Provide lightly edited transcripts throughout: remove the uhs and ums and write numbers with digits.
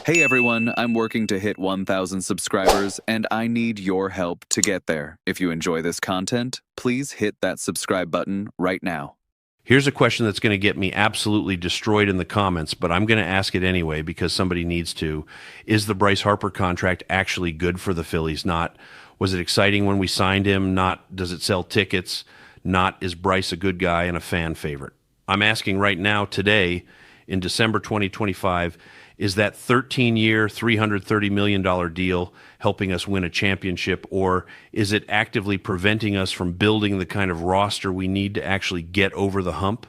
Hey everyone, I'm working to hit 1,000 subscribers, and I need your help to get there. If you enjoy this content, please hit that subscribe button right now. Here's a question that's going to get me absolutely destroyed in the comments, but I'm going to ask it anyway because somebody needs to. Is the Bryce Harper contract actually good for the Phillies? Not, was it exciting when we signed him? Not, does it sell tickets? Not, is Bryce a good guy and a fan favorite? I'm asking right now, today, in December 2025, is that 13-year, $330 million deal helping us win a championship, or is it actively preventing us from building the kind of roster we need to actually get over the hump?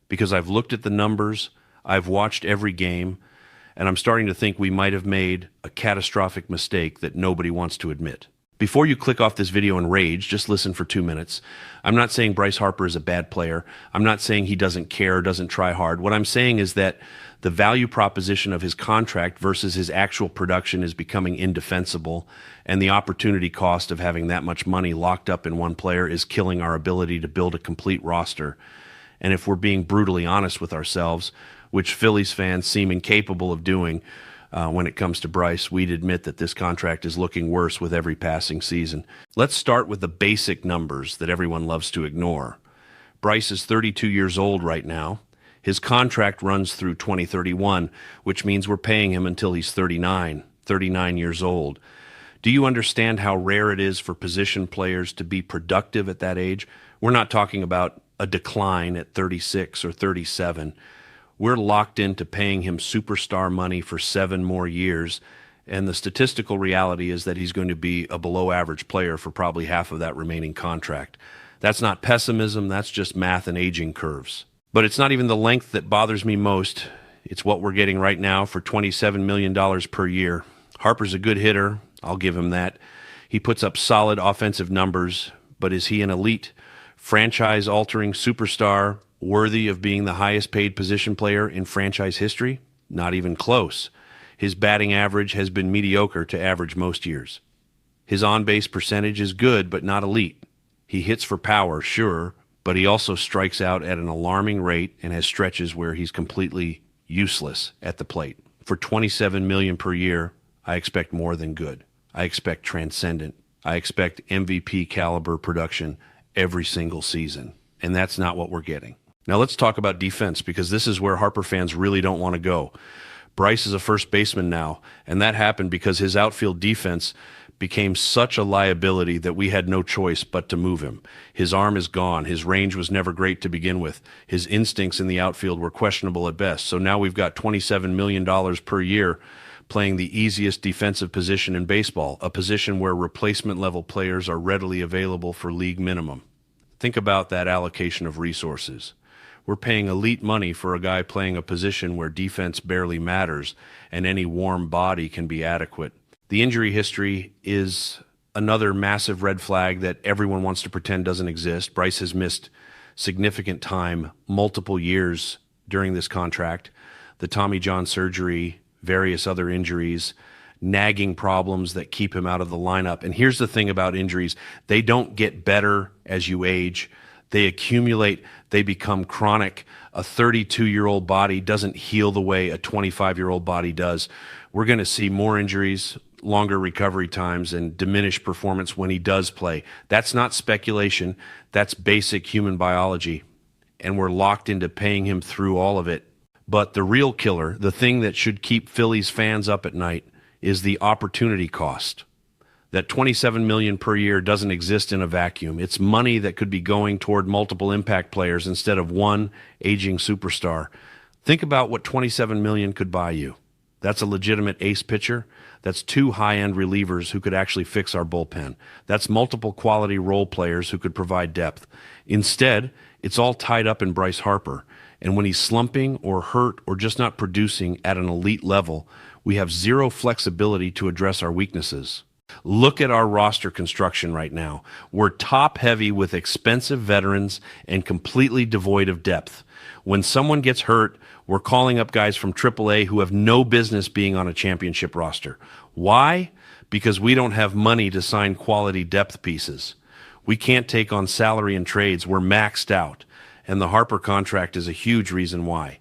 Because I've looked at the numbers, I've watched every game, and I'm starting to think we might have made a catastrophic mistake that nobody wants to admit. Before you click off this video in rage, just listen for 2 minutes. I'm not saying Bryce Harper is a bad player. I'm not saying he doesn't care, doesn't try hard. What I'm saying is that the value proposition of his contract versus his actual production is becoming indefensible, and the opportunity cost of having that much money locked up in one player is killing our ability to build a complete roster. And if we're being brutally honest with ourselves, which Phillies fans seem incapable of doing, when it comes to Bryce, we'd admit that this contract is looking worse with every passing season. Let's start with the basic numbers that everyone loves to ignore. Bryce is 32 years old right now. His contract runs through 2031, which means we're paying him until he's 39 years old. Do you understand how rare it is for position players to be productive at that age? We're not talking about a decline at 36 or 37. We're locked into paying him superstar money for 7 more years, and the statistical reality is that he's going to be a below-average player for probably half of that remaining contract. That's not pessimism, that's just math and aging curves. But it's not even the length that bothers me most. It's what we're getting right now for $27 million per year. Harper's a good hitter, I'll give him that. He puts up solid offensive numbers, but is he an elite, franchise-altering superstar worthy of being the highest paid position player in franchise history? Not even close. His batting average has been mediocre to average most years. His on-base percentage is good, but not elite. He hits for power, sure, but he also strikes out at an alarming rate and has stretches where he's completely useless at the plate. For $27 million per year, I expect more than good. I expect transcendent. I expect MVP caliber production every single season, and that's not what we're getting. Now let's talk about defense, because this is where Harper fans really don't want to go. Bryce is a first baseman now, and that happened because his outfield defense became such a liability that we had no choice but to move him. His arm is gone. His range was never great to begin with. His instincts in the outfield were questionable at best. So now we've got $27 million per year playing the easiest defensive position in baseball, a position where replacement level players are readily available for league minimum. Think about that allocation of resources. We're paying elite money for a guy playing a position where defense barely matters and any warm body can be adequate. The injury history is another massive red flag that everyone wants to pretend doesn't exist. Bryce has missed significant time, multiple years during this contract. The Tommy John surgery, various other injuries, nagging problems that keep him out of the lineup. And here's the thing about injuries. They don't get better as you age. They accumulate, they become chronic. A 32-year-old body doesn't heal the way a 25-year-old body does. We're going to see more injuries, longer recovery times, and diminished performance when he does play. That's not speculation. That's basic human biology. And we're locked into paying him through all of it. But the real killer, the thing that should keep Phillies fans up at night, is the opportunity cost. That $27 million per year doesn't exist in a vacuum. It's money that could be going toward multiple impact players instead of one aging superstar. Think about what $27 million could buy you. That's a legitimate ace pitcher. That's 2 high-end relievers who could actually fix our bullpen. That's multiple quality role players who could provide depth. Instead, it's all tied up in Bryce Harper. And when he's slumping or hurt or just not producing at an elite level, we have zero flexibility to address our weaknesses. Look at our roster construction right now. We're top-heavy with expensive veterans and completely devoid of depth. When someone gets hurt, we're calling up guys from AAA who have no business being on a championship roster. Why? Because we don't have money to sign quality depth pieces. We can't take on salary and trades. We're maxed out. And the Harper contract is a huge reason why.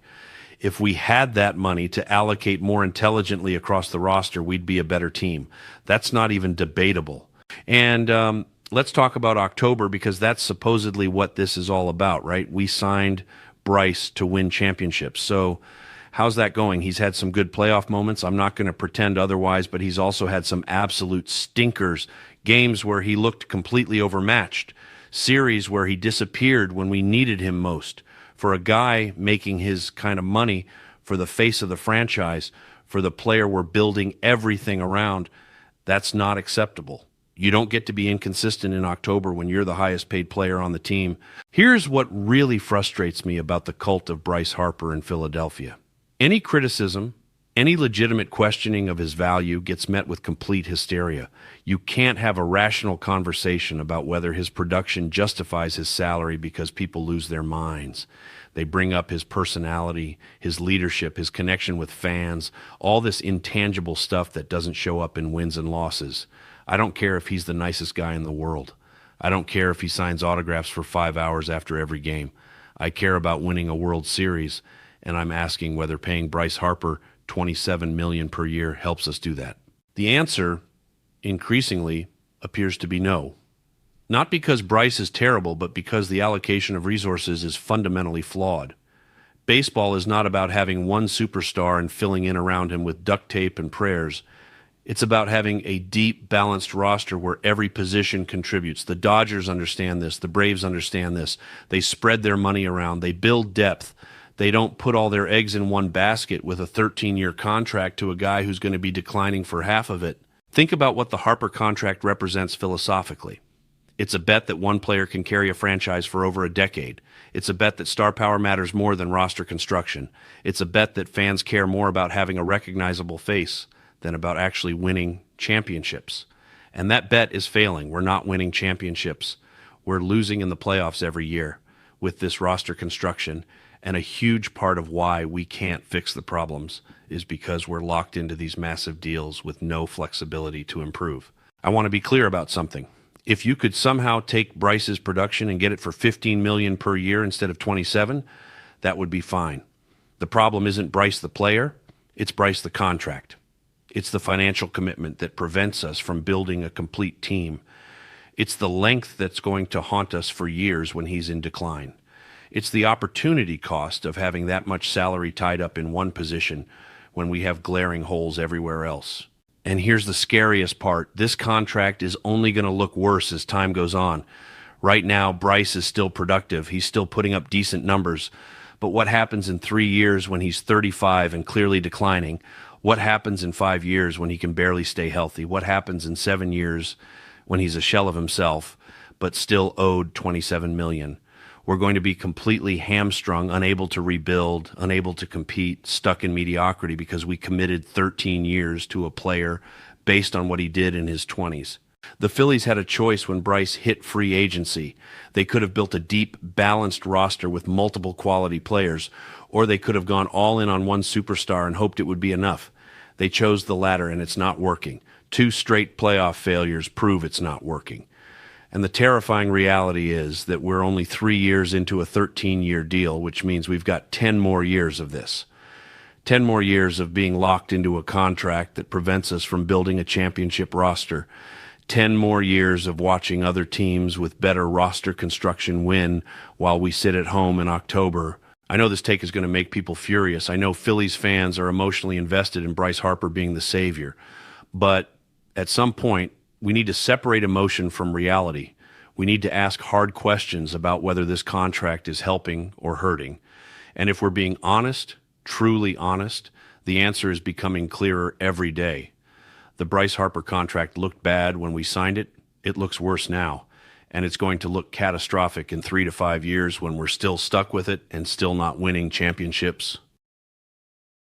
If we had that money to allocate more intelligently across the roster, we'd be a better team. That's not even debatable. And let's talk about October, because that's supposedly what this is all about, right? We signed Bryce to win championships. So how's that going? He's had some good playoff moments. I'm not going to pretend otherwise, but he's also had some absolute stinkers, games where he looked completely overmatched, series where he disappeared when we needed him most. For a guy making his kind of money, for the face of the franchise, for the player we're building everything around, that's not acceptable. You don't get to be inconsistent in October when you're the highest paid player on the team. Here's what really frustrates me about the cult of Bryce Harper in Philadelphia. Any criticism, any legitimate questioning of his value gets met with complete hysteria. You can't have a rational conversation about whether his production justifies his salary because people lose their minds. They bring up his personality, his leadership, his connection with fans, all this intangible stuff that doesn't show up in wins and losses. I don't care if he's the nicest guy in the world. I don't care if he signs autographs for 5 hours after every game. I care about winning a World Series, and I'm asking whether paying Bryce Harper $27 million per year helps us do that. The answer, increasingly, appears to be no. Not because Bryce is terrible, but because the allocation of resources is fundamentally flawed. Baseball is not about having one superstar and filling in around him with duct tape and prayers. It's about having a deep, balanced roster where every position contributes. The Dodgers understand this. The Braves understand this. They spread their money around. They build depth. They don't put all their eggs in one basket with a 13-year contract to a guy who's going to be declining for half of it. Think about what the Harper contract represents philosophically. It's a bet that one player can carry a franchise for over a decade. It's a bet that star power matters more than roster construction. It's a bet that fans care more about having a recognizable face than about actually winning championships. And that bet is failing. We're not winning championships. We're losing in the playoffs every year with this roster construction. And a huge part of why we can't fix the problems is because we're locked into these massive deals with no flexibility to improve. I want to be clear about something. If you could somehow take Bryce's production and get it for $15 million per year instead of 27, that would be fine. The problem isn't Bryce the player, it's Bryce the contract. It's the financial commitment that prevents us from building a complete team. It's the length that's going to haunt us for years when he's in decline. It's the opportunity cost of having that much salary tied up in one position when we have glaring holes everywhere else. And here's the scariest part. This contract is only going to look worse as time goes on. Right now, Bryce is still productive. He's still putting up decent numbers. But what happens in 3 years when he's 35 and clearly declining? What happens in 5 years when he can barely stay healthy? What happens in 7 years when he's a shell of himself but still owed $27 million? We're going to be completely hamstrung, unable to rebuild, unable to compete, stuck in mediocrity because we committed 13 years to a player based on what he did in his 20s. The Phillies had a choice when Bryce hit free agency. They could have built a deep, balanced roster with multiple quality players, or they could have gone all in on one superstar and hoped it would be enough. They chose the latter, and it's not working. 2 straight playoff failures prove it's not working. And the terrifying reality is that we're only 3 years into a 13-year deal, which means we've got 10 more years of this. 10 more years of being locked into a contract that prevents us from building a championship roster. 10 more years of watching other teams with better roster construction win while we sit at home in October. I know this take is going to make people furious. I know Phillies fans are emotionally invested in Bryce Harper being the savior. But at some point, we need to separate emotion from reality. We need to ask hard questions about whether this contract is helping or hurting. And if we're being honest, truly honest, the answer is becoming clearer every day. The Bryce Harper contract looked bad when we signed it. It looks worse now. And it's going to look catastrophic in 3 to 5 years when we're still stuck with it and still not winning championships.